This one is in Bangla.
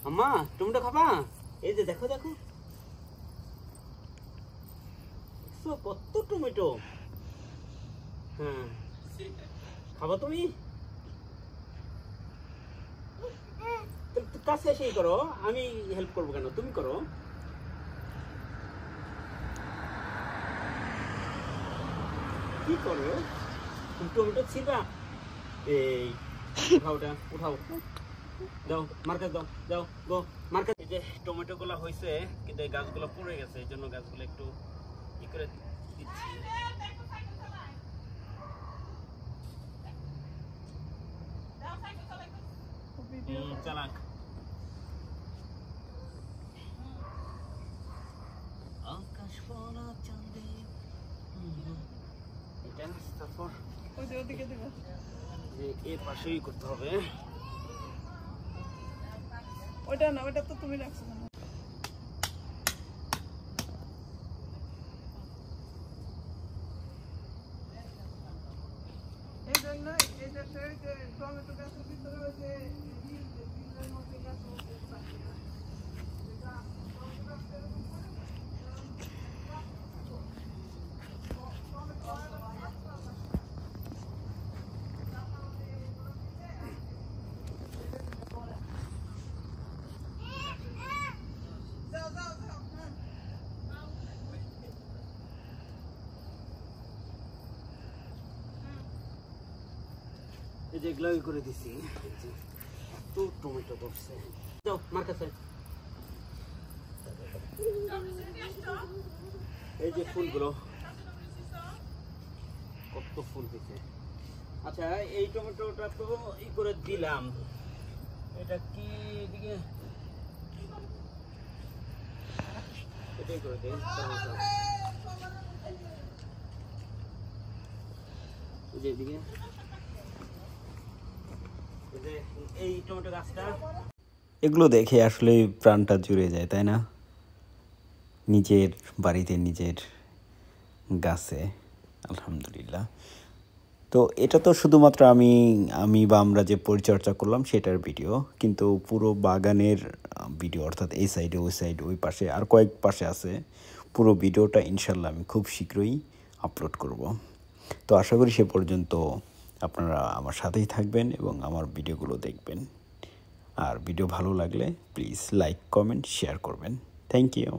আম্মা টমেটো খাবা? এই যে দেখো দেখো, কত টমেটো। হ্যাঁ খাবা তুমি? কাছে সেই করো, আমি হেল্প করবো কেন, তুমি করো। কি করো? টমেটো ছিবা? এই উঠাও, ওটা উঠাও, দাও মার্কেট দাও, দাও গো মার্কেট। এই যে টমেটো গুলা হয়েছে, কিন্তু এই গাছগুলো পড়ে গেছে, এই জন্য গাছগুলো একটু ই করে দিচ্ছি। চালাক আকাশ পড়া চাঁদে, এটা তারপর এর পাশেই করতে হবে। ওটা না, ওটা তো তুমি রাখছো না। এই জন্য এই যে টমেটো গাছের ভিতরে হয়েছে এই যে এগুলো করে দিছি, এত টমেটো ধরছে। যাও মার কাছে। এই যে ফুলগুলো, কত ফুল দিছে। আচ্ছা এই টমেটোটা তো ই করে দিলাম, এটা কি এদিকে এটাই করে দেই। এই যে এদিকে এই টমেটো গাছটা, এগুলো দেখে আসলে প্রাণটা জুড়ে যায়, তাই না? নিজের বাড়িতে নিজের গাছে, আলহামদুলিল্লাহ। তো এটা তো শুধুমাত্র আমি বা আমরা যে পরিচর্যা করলাম সেটার ভিডিও, কিন্তু পুরো বাগানের ভিডিও, অর্থাৎ এই সাইডে ওই সাইডে ওই পাশে আর কয়েক পাশে আছে। পুরো ভিডিওটা ইনশাল্লাহ আমি খুব শীঘ্রই আপলোড করব। তো আশা করি সে পর্যন্ত আপনারা আমার সাথেই থাকবেন এবং আমার ভিডিওগুলো দেখবেন। আর ভিডিও ভালো লাগলে প্লিজ লাইক, কমেন্ট, শেয়ার করবেন। Thank you.